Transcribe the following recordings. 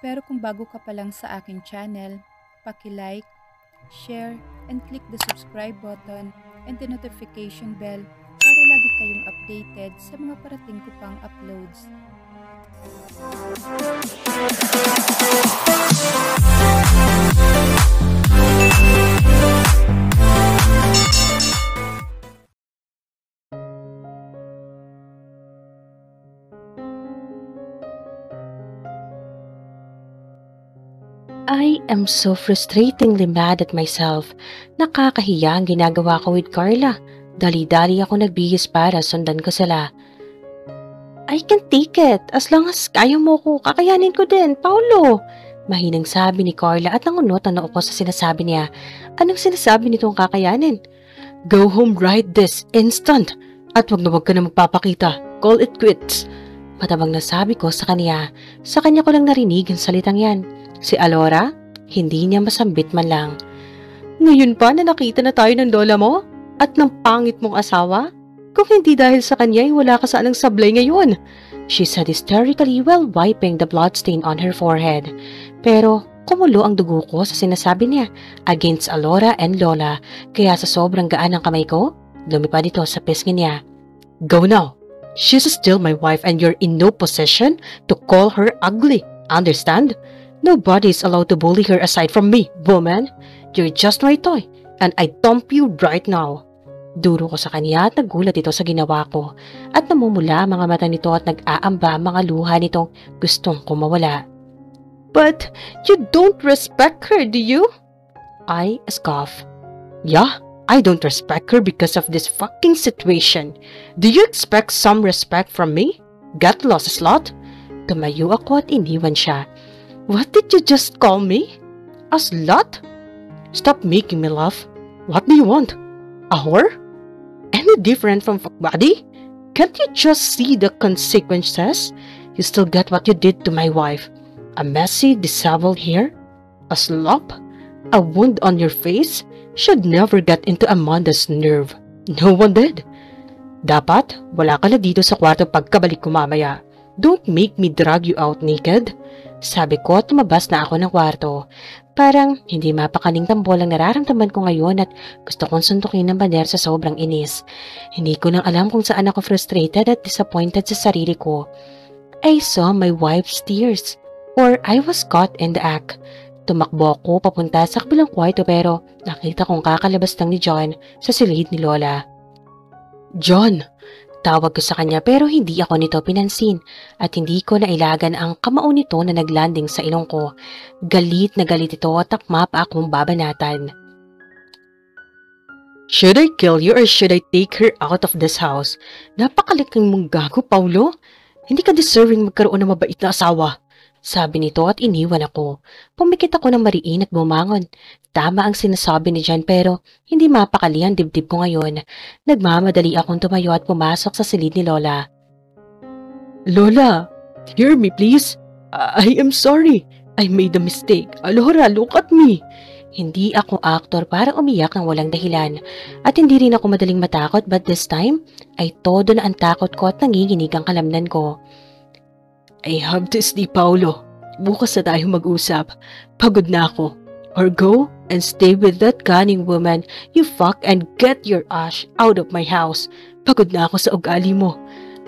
Pero kung bago ka pa lang sa aking channel, paki-like, share, and click the subscribe button and the notification bell para lagi kayong updated sa mga parating ko pang uploads. I am so frustratingly mad at myself. Nakakahiya ang ginagawa ko with Carla. Dali-dali ako nagbihis para sundan ko sila. I can take it. As long as kaya mo ko, kakayanin ko din, Paulo. Mahinang sabi ni Carla at nangunot ang noo ko sa sinasabi niya. Anong sinasabi nitong kakayanin? Go home right this instant. At wag ka na magpapakita. Call it quits. Matabang nasabi ko sa kanya. Sa kanya ko lang narinig ang salitang yan. Si Alora, hindi niya masambit man lang. Ngayon pa na nakita na tayo ng lola mo? At ng pangit mong asawa? Kung hindi dahil sa kanya ay wala ka sanang sablay ngayon. She said hysterically while wiping the bloodstain on her forehead. Pero kumulo ang dugo ko sa sinasabi niya against Alora and Lola. Kaya sa sobrang gaan ng kamay ko, lumipad ito sa pisngi niya. Go now. She's still my wife and you're in no position to call her ugly. Understand? Nobody is allowed to bully her aside from me, woman. You're just my toy, and I dump you right now. Duro ko sa kanya at nagulat ito sa ginawa ko. At namumula ang mga mata nito at nag-aamba ang mga luha nitong gustong kumawala. But you don't respect her, do you? I scoff. Yeah, I don't respect her because of this fucking situation. Do you expect some respect from me? Get lost, slut? Tumayo ako at iniwan siya. What did you just call me? A slut? Stop making me laugh. What do you want? A whore? Any different from fuckbody? Can't you just see the consequences? You still get what you did to my wife. A messy, disheveled hair? A slop? A wound on your face? Should never get into Amanda's nerve. No one did. Dapat, wala ka na dito sa kwarto pagkabalik ko mamaya. Don't make me drag you out naked. Sabi ko at tumabas na ako ng kwarto. Parang hindi mapakaling tambol ang nararamdaman ko ngayon at gusto kong suntukin ng baner sa sobrang inis. Hindi ko nang alam kung saan ako frustrated at disappointed sa sarili ko. I saw my wife's tears. Or I was caught in the act. Tumakbo ako papunta sa kabilang kwarto pero nakita kong kakalabas lang ni John sa silid ni Lola. John! Tawag ko sa kanya pero hindi ako nito pinansin at hindi ko nailagan ang kamao nito na naglanding sa ilong ko. Galit na galit ito at takma pa akong babanatan. Should I kill you or should I take her out of this house? Napakaliking mong gago, Paulo. Hindi ka deserving magkaroon ng mabait na asawa. Sabi nito at iniwan ako. Pumikit ako ng mariin at bumangon. Tama ang sinasabi ni John pero hindi mapakali ang dibdib ko ngayon. Nagmamadali akong tumayo at pumasok sa silid ni Lola. Lola, hear me please. I am sorry. I made a mistake. Alora, look at me. Hindi ako aktor para umiyak ng walang dahilan. At hindi rin ako madaling matakot but this time ay todo na ang takot ko at nanginginig ang kalamnan ko. I have to sleep, Paulo. Bukas na tayo mag-usap. Pagod na ako. Or go and stay with that cunning woman you fuck and get your ass out of my house. Pagod na ako sa ugali mo.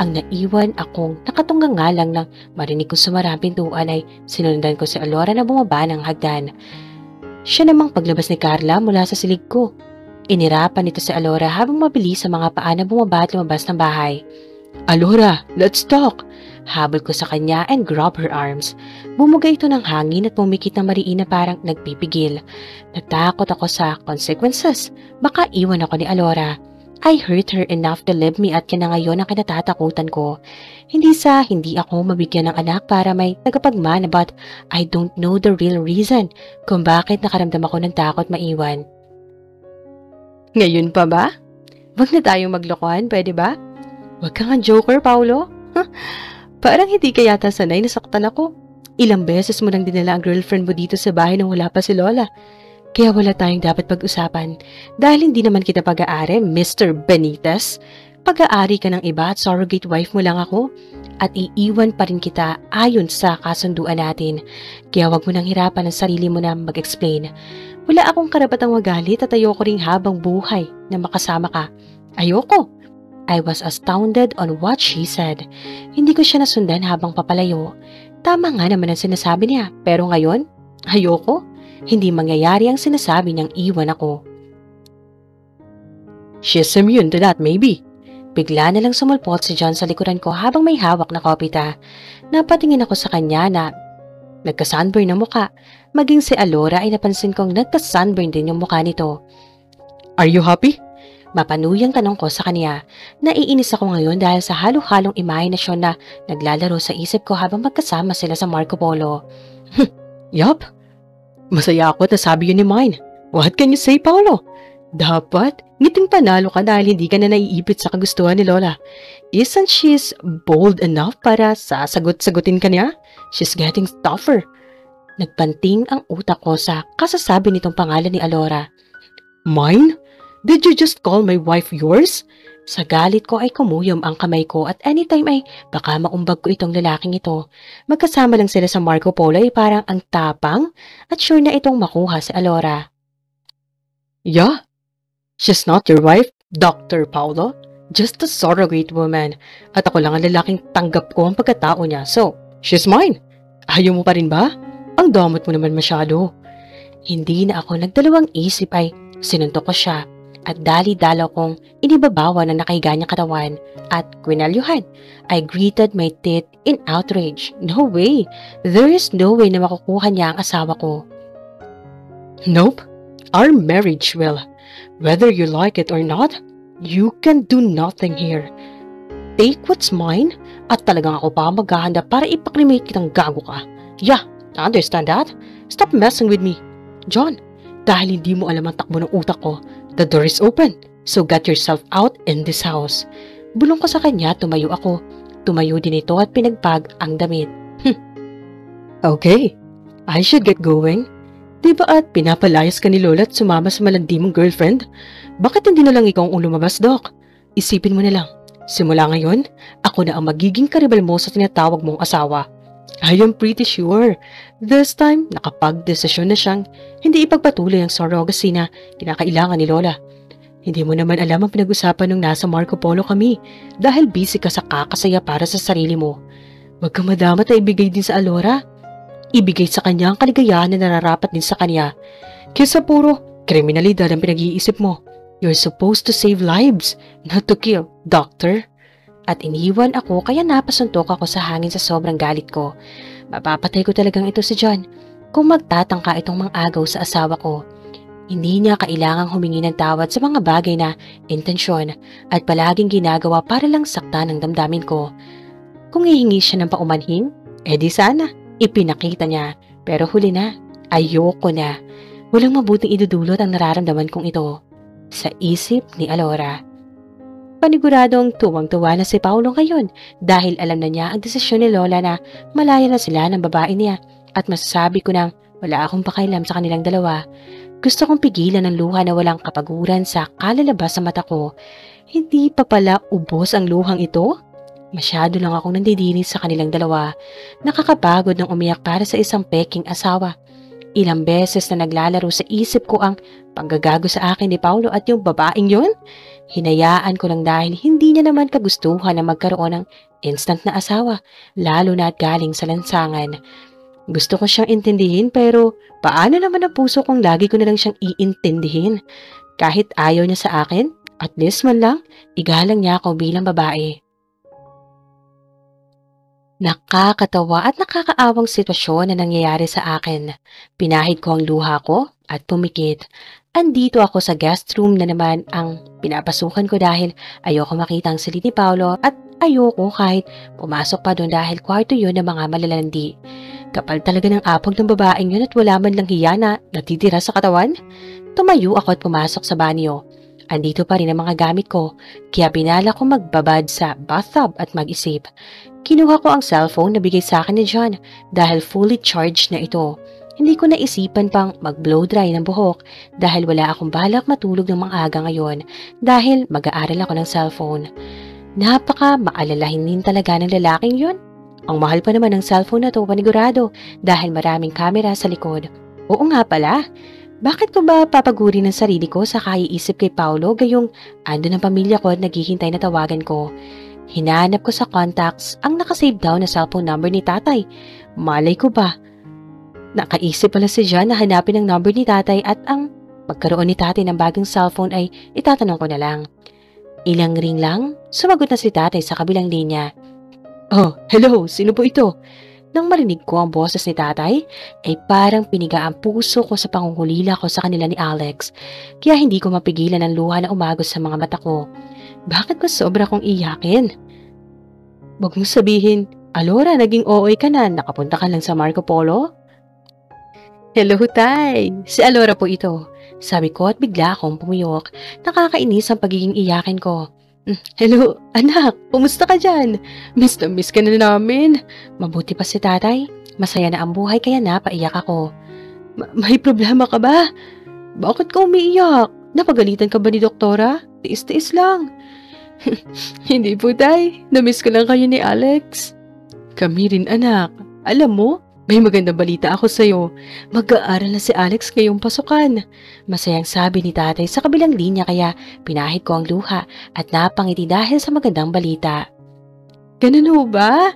Ang naiwan akong nakatunggang nga lang nang marinig ko sumarang pintuan ay sinundan ko si Alora na bumaba ng hagdan. Siya namang paglabas ni Carla mula sa silid ko. Inirapan nito si Alora habang mabilis sa mga paa na bumaba at lumabas ng bahay. Alora, let's talk! Habol ko sa kanya and grab her arms. Bumugay ito ng hangin at pumikit ng mariin na parang nagpipigil. Natakot ako sa consequences. Baka iwan ako ni Alora. I hurt her enough to leave me at yan na ngayon ang kinatatakutan ko. Hindi ako mabigyan ng anak para may tagapagmana but I don't know the real reason kung bakit nakaramdam ako ng takot maiwan. Ngayon pa ba? Wag na tayong maglokohan, pwede ba? Wag kang ang joker, Paulo. Parang hindi ka yata sanay nasaktan ako. Ilang beses mo nang dinala ang girlfriend mo dito sa bahay nang wala pa si Lola. Kaya wala tayong dapat pag-usapan. Dahil hindi naman kita pag-aari, Mr. Benitez. Pag-aari ka ng iba at surrogate wife mo lang ako. at iiwan pa rin kita ayon sa kasunduan natin. Kaya wag mo nang hirapan ang sarili mo na mag-explain. Wala akong karapatang magalit at ayoko ring habang buhay na makasama ka. Ayoko. I was astounded on what she said. Hindi ko siya nasundan habang papalayo. Tama nga naman ang sinasabi niya, pero ngayon, ayoko. Hindi mangyayari ang sinasabi niyang iwan ako. She's immune to that, maybe. Bigla na lang sumulpot si John sa likuran ko habang may hawak na kopita. Napatingin ako sa kanya na nagka-sunburn ang muka. Maging si Alora ay napansin kong nagka-sunburn din yung mukha nito. Are you happy? Mapanuyang tanong ko sa kanya. Naiinis ako ngayon dahil sa halo-halong imahinasyon na naglalaro sa isip ko habang magkasama sila sa Marco Polo. Yup. Masaya ako at nasabi yun ni mine. What can you say, Paolo? Dapat, ngiting panalo ka dahil hindi ka na naiipit sa kagustuhan ni Lola. Isn't she bold enough para sasagot-sagutin ka niya? She's getting tougher. Nagpanting ang utak ko sa kasasabi nitong pangalan ni Alora. Mine? Did you just call my wife yours? Sa galit ko ay kumuyom ang kamay ko at anytime ay baka maumbag ko itong lalaking ito. Magkasama lang sila sa Marco Polo ay parang ang tapang at sure na itong makuha si Alora. Yeah, she's not your wife, Dr. Paolo. Just a surrogate woman. At ako lang ang lalaking tanggap ko ang pagkatao niya. So, she's mine. Ayaw mo pa rin ba? Ang damot mo naman masyado. Hindi na ako nagdalawang isip ay sinuntok ko siya at dali-dalaw kong inibabawa na nakahiga niyang katawan at kwinalyuhan. I gritted my teeth in outrage. No way! There is no way na makukuha niya ang asawa ko. Nope. Our marriage will. Whether you like it or not, you can do nothing here. Take what's mine at talagang ako pa maghahanda para ipakrimate kitang gago ka. Yeah, understand that? Stop messing with me. John, dahil hindi mo alam ang takbo ng utak ko, the door is open, so get yourself out in this house. Bulong ko sa kanya, tumayo ako. Tumayo din ito at pinagpag ang damit. Okay, I should get going. Diba at pinapalayas ka ni Lola at sumama sa malandi mong girlfriend? Bakit hindi na lang ikaw ang lumabas, Doc? Isipin mo na lang. Simula ngayon, ako na ang magiging karibal mo sa tinatawag mong asawa. I am pretty sure. This time, nakapag-desisyon na siyang hindi ipagpatuloy ang surrogacy na kinakailangan ni Lola. Hindi mo naman alam ang pinag-usapan nung nasa Marco Polo kami dahil busy ka sa kakasaya para sa sarili mo. Huwag kang madamat na ibigay din sa Alora. Ibigay sa kanya ang kaligayahan na nararapat din sa kanya. Kesa puro kriminalidad ang pinag-iisip mo. You're supposed to save lives, not to kill, doctor. At iniwan ako kaya napasuntok ako sa hangin sa sobrang galit ko. Mapapatay ko talagang ito si John kung magtatangka itong mang-agaw sa asawa ko. Hindi niya kailangang humingi ng tawad sa mga bagay na intensyon at palaging ginagawa para lang saktan ang damdamin ko. Kung hihingi siya ng paumanhin, edi sana, ipinakita niya. Pero huli na, ayoko na. Walang mabuting idudulot ang nararamdaman kong ito. Sa isip ni Alora. Paniguradong tuwang-tuwa na si Paolo ngayon dahil alam na niya ang desisyon ni Lola na malaya na sila ng babae niya at masasabi ko nang wala akong pakialam sa kanilang dalawa. Gusto kong pigilan ang luha na walang kapaguran sa kalalabas sa mata ko. Hindi pa pala ubos ang luhang ito? Masyado lang akong nandidiri sa kanilang dalawa. Nakakapagod ng umiyak para sa isang peking asawa. Ilang beses na naglalaro sa isip ko ang panggagago sa akin ni Paolo at yung babaeng yun. Hinayaan ko lang dahil hindi niya naman kagustuhan na magkaroon ng instant na asawa, lalo na at galing sa lansangan. Gusto ko siyang intindihin pero paano naman ang puso kong lagi ko na lang siyang iintindihin? Kahit ayaw niya sa akin, at least man lang, igalang niya ako bilang babae. Nakakatawa at nakakaawang sitwasyon na nangyayari sa akin. Pinahid ko ang luha ko at pumikit. Andito ako sa guest room na naman ang pinapasukan ko dahil ayoko makita ang silid ni Paolo at ayoko kahit pumasok pa doon dahil kwarto yun ng mga malalandi. Kapal talaga ng apog ng babaeng yun at wala man lang hiya na natitira sa katawan. Tumayo ako at pumasok sa banyo. Andito pa rin ang mga gamit ko, kaya binala ko magbabad sa bathtub at mag-isip. Kinuha ko ang cellphone na bigay sa akin ni John dahil fully charged na ito. Hindi ko naisipan pang mag-blow dry ng buhok dahil wala akong balak matulog ng mga aga ngayon dahil mag-aaral ako ng cellphone. Napaka maalalahanin talaga ng lalaking yun. Ang mahal pa naman ng cellphone na to, panigurado, dahil maraming kamera sa likod. Oo nga pala, bakit ko ba papaguri ng sarili ko sa kaiisip kay Paolo gayong ando ng pamilya ko at naghihintay na tawagan ko? Hinahanap ko sa contacts ang nakasave down na cellphone number ni tatay. Malay ko ba? Nakaisip pala si John na hanapin ang number ni tatay at ang pagkaroon ni tatay ng bagong cellphone ay itatanong ko na lang. Ilang ring lang, sumagot na si tatay sa kabilang linya. Oh, hello, sino po ito? Nang marinig ko ang boses ni tatay, ay parang piniga ang puso ko sa pangungulila ko sa kanila ni Alex, kaya hindi ko mapigilan ang luha na umagos sa mga mata ko. Bakit ba sobra kong iyakin? Huwag mong sabihin, Alora, naging OA ka na, nakapunta ka lang sa Marco Polo? Hello, tay, si Alora po ito. Sabi ko at bigla akong pumuyok. Nakakainis ang pagiging iyakin ko. Hello, anak, kumusta ka dyan? Miss na miss ka na namin. Mabuti pa si tatay. Masaya na ang buhay kaya napaiyak ako. May problema ka ba? Bakit ka umiiyak? Napagalitan ka ba ni doktora? Tiis-tiis lang. Hindi po tay, na-miss ko lang kayo ni Alex. Kami rin anak. Alam mo, may magandang balita ako sa'yo. Mag-aaral na si Alex ngayong pasukan. Masayang sabi ni tatay sa kabilang linya kaya pinahid ko ang luha at napangiti dahil sa magandang balita. Ganun ho ba?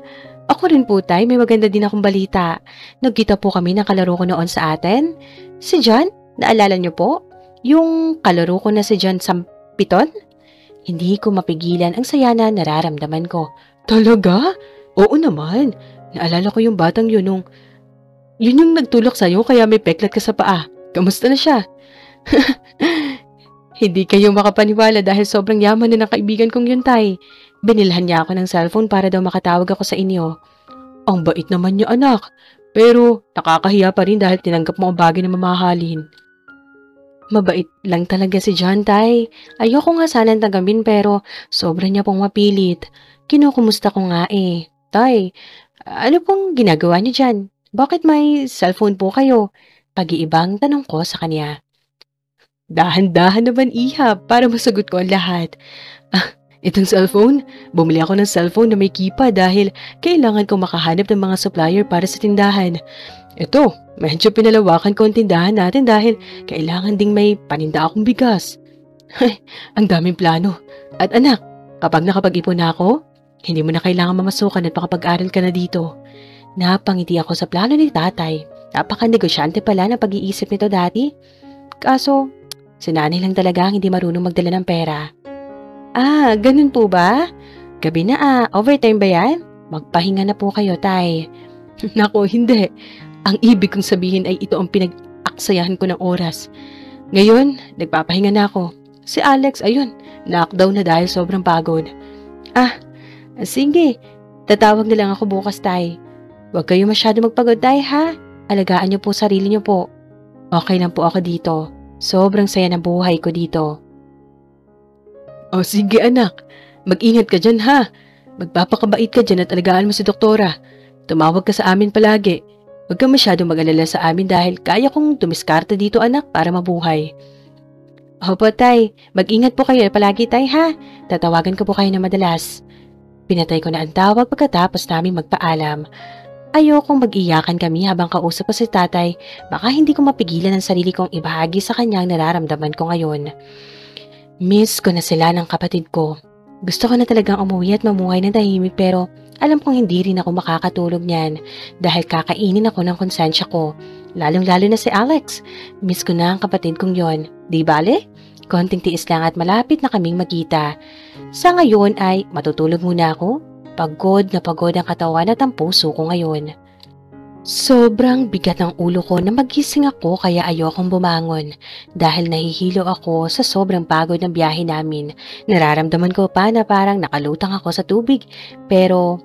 Ako rin po tay, may maganda din akong balita. Nagkita po kami ng kalaro ko noon sa atin. Si John, naalala niyo po? Yung kalaro ko na si John Sampiton? Hindi ko mapigilan ang saya na nararamdaman ko. Talaga? Oo naman. Naalala ko yung batang yun nung... Yun yung nagtulak sa'yo kaya may peklat ka sa paa. Kamusta na siya? Hindi kayo makapaniwala dahil sobrang yaman na ng kaibigan kong yun, tay. Binilhan niya ako ng cellphone para daw makatawag ako sa inyo. Ang bait naman niya, anak. Pero nakakahiya pa rin dahil tinanggap mo ang bagay na mamahalin. Mabait lang talaga si John, tay. Ayoko nga sanang tanggapin pero sobra niya pong mapilit. Kinukumusta ko nga eh. Tay, ano pong ginagawa niyo dyan? Bakit may cellphone po kayo? Pag-iibang tanong ko sa kanya. Dahan-dahan naman iha para masagot ko ang lahat. Itong cellphone? Bumili ako ng cellphone na may keypad dahil kailangan kong makahanap ng mga supplier para sa tindahan. Ito, medyo pinalawakan ko ang tindahan natin dahil kailangan ding may paninda akong bigas. Ang daming plano. At anak, kapag nakapag-ipon na ako, hindi mo na kailangan mamasukan at makapag-aral ka na dito. Napangiti ako sa plano ni tatay. Napaka-negosyante pala ng pag-iisip nito dati. Kaso, si nanay lang talaga ang hindi marunong magdala ng pera. Ganun po ba? Gabi na overtime ba yan? Magpahinga na po kayo, tay. Nako, hindi. Ang ibig kong sabihin ay ito ang pinag-aksayahan ko ng oras. Ngayon, nagpapahinga na ako. Si Alex, ayun, knockdown na dahil sobrang pagod. Sige, tatawag na lang ako bukas, tay. Huwag kayo masyado magpagod, tay, ha? Alagaan niyo po sarili niyo po. Okay lang po ako dito. Sobrang saya ng buhay ko dito. O sige, anak. Mag-ingat ka dyan, ha? Magpapakabait ka dyan at alagaan mo si doktora. Tumawag ka sa amin palagi. Huwag ka masyado mag-alala sa amin dahil kaya kong tumiskarte dito, anak, para mabuhay. Opo, tay. Mag-ingat po kayo palagi, tay, ha? Tatawagan ko po kayo na madalas. Pinatay ko na ang tawag pagkatapos namin magpaalam. Ayokong mag-iyakan kami habang kausap ko si tatay, baka hindi ko mapigilan ang sarili kong ibahagi sa kanyang nararamdaman ko ngayon. Miss ko na sila ng kapatid ko. Gusto ko na talagang umuwi at mamuhay ng tahimik pero alam kong hindi rin ako makakatulog niyan dahil kakainin ako ng konsensya ko. Lalong-lalo na si Alex. Miss ko na ang kapatid kong yon. Di bale? Konting tiis lang at malapit na kaming magkita. Sa ngayon ay matutulog muna ako. Pagod na pagod ang katawan at ang puso ko ngayon. Sobrang bigat ng ulo ko na magising ako kaya ayokong bumangon. Dahil nahihilo ako sa sobrang pagod ng biyahe namin. Nararamdaman ko pa na parang nakalutang ako sa tubig. Pero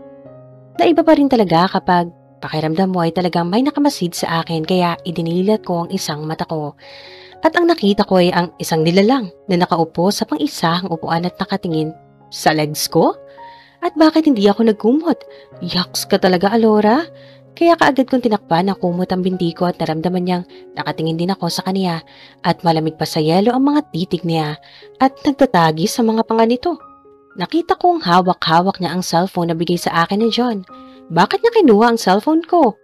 naiba pa rin talaga kapag pakiramdam mo ay talagang may nakamasid sa akin kaya idinilat ko ang isang mata ko. At ang nakita ko ay ang isang nilalang na nakaupo sa pang-isahang upuan at nakatingin sa legs ko. At bakit hindi ako nagkumot? Yaks ka talaga, Alora. Kaya kaagad kong tinakpan na kumot ang binti ko at naramdaman niyang nakatingin din ako sa kaniya at malamig pa sa yelo ang mga titig niya at nagtatagi sa mga panga nito. Nakita kong hawak-hawak niya ang cellphone na bigay sa akin ni John. Bakit niya kinuha ang cellphone ko?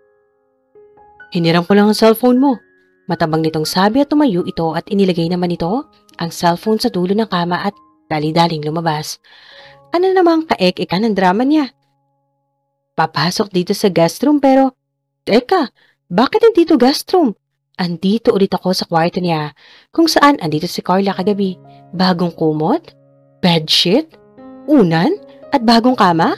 Hiniram ko lang ang cellphone mo. Matabang nitong sabi at tumayo ito at inilagay naman ito ang cellphone sa dulo ng kama at dali-daling lumabas. Ano namang kaek-eka ng drama niya? Papasok dito sa guest room pero, teka, bakit nandito guest room? Andito ulit ako sa kwarto niya kung saan andito si Carla kagabi. Bagong kumot, bedsheet, unan at bagong kama?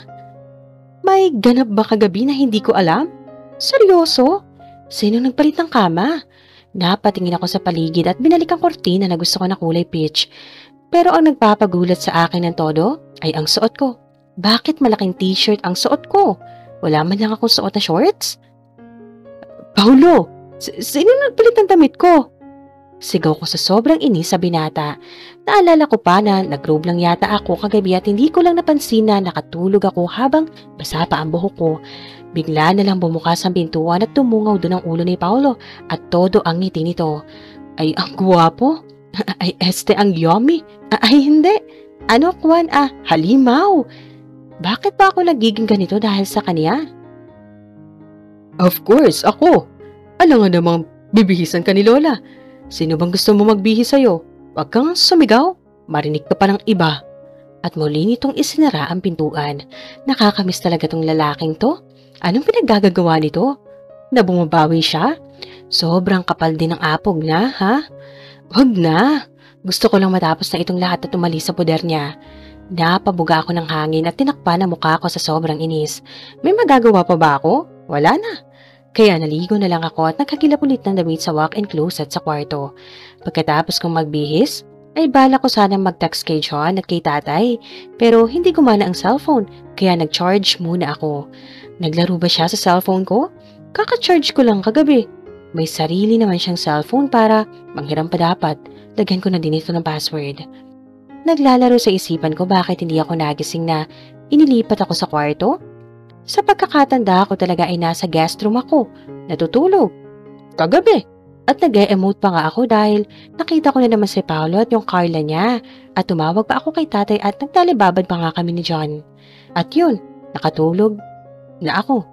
May ganap ba kagabi na hindi ko alam? Seryoso? Sino nagpalit ng kama? Napatingin ako sa paligid at binalik ang kortina na gusto ko na kulay peach. Pero ang nagpapagulat sa akin ng todo ay ang suot ko. Bakit malaking t-shirt ang suot ko? Wala man lang akong suot na shorts? Paulo, sino nagpalit ng damit ko? Sigaw ko sa sobrang inis sa binata. Naalala ko pa na nag-robe lang yata ako kagabi at hindi ko lang napansin na nakatulog ako habang basa pa ang buhok ko. Bigla na lang bumukas ang pintuan at tumungaw doon ang ulo ni Paulo at todo ang ngiti nito. Ay, ang guwapo. Ay, ang yummy. Ay, hindi. Ano, Kwan? Halimaw. Bakit ba ako nagiging ganito dahil sa kanya? Of course, ako. Alam nga namang bibihisan ka ni Lola. Sino bang gusto mo magbihis sa'yo? Huwag kang sumigaw. Marinig ka pa ng iba. At muli nitong isinara ang pintuan. Nakakamiss talaga tong lalaking to. Anong pinaggagawa nito? Na bumabawi siya? Sobrang kapal din ng apog na, ha? Huwag na. Gusto ko lang matapos na itong lahat at umalis sa poder niya. Napabuga ako ng hangin at tinakpan ang mukha ko sa sobrang inis. May magagawa pa ba ako? Wala na. Kaya naligo na lang ako at nagkakilap ulit ng damit sa walk-in closet sa kwarto. Pagkatapos kong magbihis, ay bala ko sanang mag-text kay John at kay tatay. Pero hindi gumana ang cellphone, kaya nag-charge muna ako. Naglaro ba siya sa cellphone ko? Kaka-charge ko lang kagabi. May sarili naman siyang cellphone para manghiram pa dapat. Lagyan ko na din ito ng password. Naglalaro sa isipan ko bakit hindi ako nagising na inilipat ako sa kwarto. Sa pagkakatanda ko talaga ay nasa guest room ako, natutulog. Kagabi. At nag-e-emote pa nga ako dahil nakita ko na naman si Paolo at yung Carla niya. At tumawag pa ako kay tatay at nagtalibabad pa nga kami ni John. At yun, nakatulog na ako.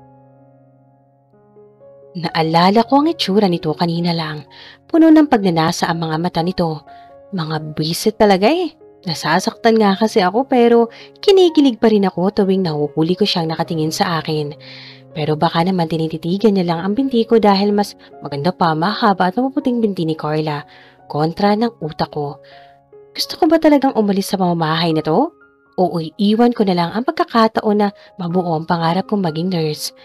Naalala ko ang itsura nito kanina lang. Puno ng pagnanasa ang mga mata nito. Mga bisit talaga eh. Nasasaktan nga kasi ako pero kinikilig pa rin ako tuwing nahuhuli ko siyang nakatingin sa akin. Pero baka naman tinititigan niya lang ang binti ko dahil mas maganda pa, mahaba at mapuputing binti ni Carla. Kontra ng utak ko. Gusto ko ba talagang umalis sa pamamahay na to? O iiwan ko na lang ang pagkakataon na mabuo ang pangarap kong maging nurse.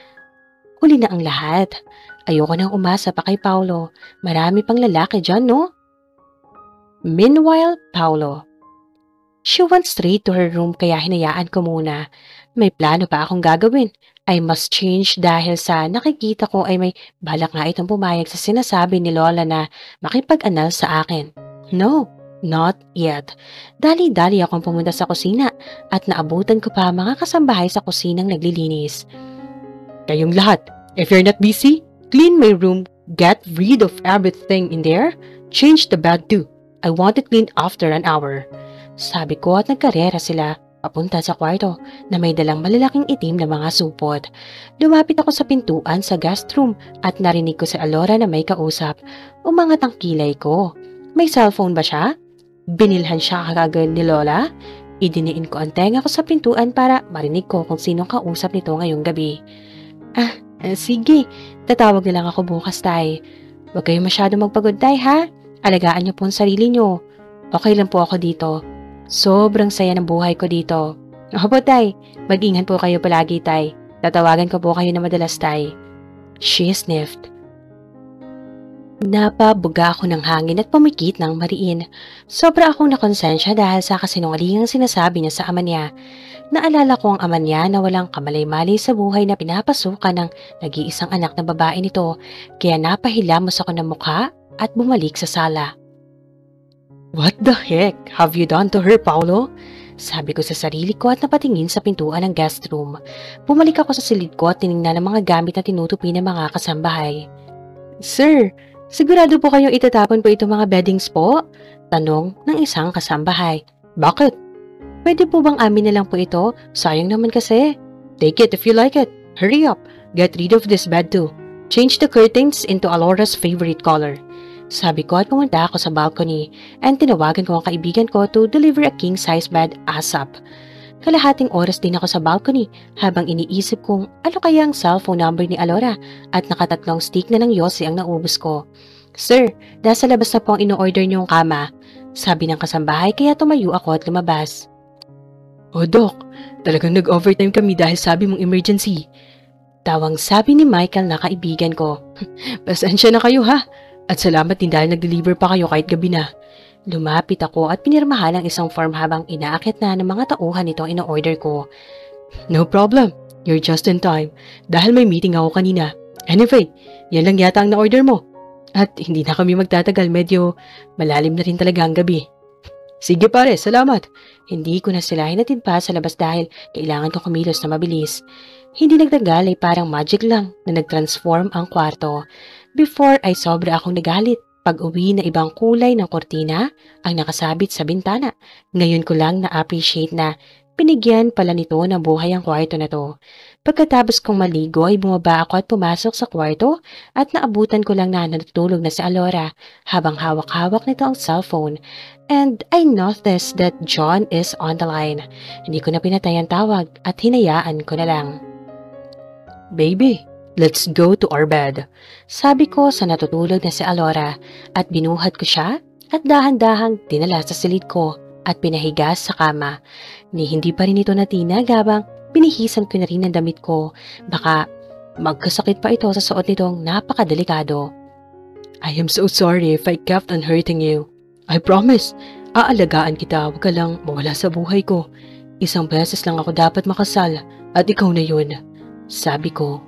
Huli na ang lahat. Ayoko nang umasa pa kay Paulo. Marami pang lalaki dyan, no? Meanwhile, Paulo. She went straight to her room kaya hinayaan ko muna. May plano pa akong gagawin. I must change dahil sa nakikita ko ay may balak nga itong pumayag sa sinasabi ni Lola na makipag-anal sa akin. No, not yet. Dali-dali akong pumunta sa kusina at naabutan ko pa mga kasambahay sa kusinang naglilinis. Kayong lahat, if you're not busy, clean my room, get rid of everything in there, change the bed too. I want it cleaned after an hour. Sabi ko at nagkarera sila papunta sa kwarto na may dalang malalaking itim na mga supot. Lumapit ako sa pintuan sa guest room at narinig ko si Alora na may kausap. Umangat ang kilay ko. May cellphone ba siya? Binilhan siya kagad ni Lola? Idiniin ko ang tenga ko sa pintuan para marinig ko kung sinong kausap nito ngayong gabi. Sige. Tatawag na lang ako bukas, tay. Huwag kayo masyado magpagod, tay, ha? Alagaan niyo po ang sarili niyo. Okay lang po ako dito. Sobrang saya ng buhay ko dito. Opo, tay. Mag-ingat po kayo palagi, tay. Tatawagan ko po kayo na madalas, tay. She sniffed. Napabuga ako ng hangin at pumikit ng mariin. Sobra akong nakonsensya dahil sa kasinungalingang sinasabi niya sa ama niya. Naalala ko ang ama niya na walang kamalay-malay sa buhay na pinapasukan ng nag-iisang anak na babae nito, kaya napahilamos ako ng mukha at bumalik sa sala. What the heck have you done to her, Paulo? Sabi ko sa sarili ko at napatingin sa pintuan ng guest room. Bumalik ako sa silid ko at tinignan ang mga gamit na tinutupi ng mga kasambahay. Sir, sigurado po kayong itatapon po itong mga beddings po? Tanong ng isang kasambahay. Bakit? Pwede po bang amin na lang po ito? Sayang naman kasi. Take it if you like it. Hurry up. Get rid of this bed too. Change the curtains into Alora's favorite color. Sabi ko at pumunta ako sa balcony and tinawagan ko ang kaibigan ko to deliver a king-size bed ASAP. Kalahating oras din ako sa balcony habang iniisip kung ano kaya ang cellphone number ni Alora at nakatatlong stick na ng yosi ang naubos ko. Sir, nasa labas na po ang ino-order niyong kama. Sabi ng kasambahay kaya tumayo ako at lumabas. Oh Doc, talagang nag-overtime kami dahil sabi mong emergency. Tawang sabi ni Michael na kaibigan ko. Pasensya na kayo ha. At salamat din dahil nag-deliver pa kayo kahit gabi na. Lumapit ako at pinirmahan ang isang form habang inaakit na ng mga tauhan ito ang ino-order ko. No problem. You're just in time. Dahil may meeting ako kanina. Anyway, yan lang yata ang na-order mo. At hindi na kami magtatagal. Medyo malalim na rin talaga ang gabi. Sige pare, salamat. Hindi ko na sila hinatid pa sa labas dahil kailangan ko kumilos na mabilis. Hindi nagtagal ay parang magic lang na nag-transform ang kwarto. Before ay sobra akong nagalit. Pag-uwi na ibang kulay ng kortina ang nakasabit sa bintana. Ngayon ko lang na-appreciate na binigyan pala nito ng buhay ang kwarto na to. Pagkatapos kong maligo ay bumaba ako at pumasok sa kwarto at naabutan ko lang na natutulog na si Alora habang hawak-hawak nito ang cellphone. And I noticed that John is on the line. Hindi ko na pinatay ang tawag at hinayaan ko na lang. Baby, let's go to our bed. Sabi ko sa natutulog na si Alora at binuhat ko siya at dahan-dahang dinala sa silid ko at pinahiga sa kama. Ni hindi pa rin ito natinag habang binihisan ko na rin ang damit ko. Baka magkasakit pa ito sa suot nitong napakadelikado. I am so sorry if I kept on hurting you. I promise, aalagaan kita, huwag ka lang mawala sa buhay ko. Isang beses lang ako dapat makasal at ikaw na yun. Sabi ko.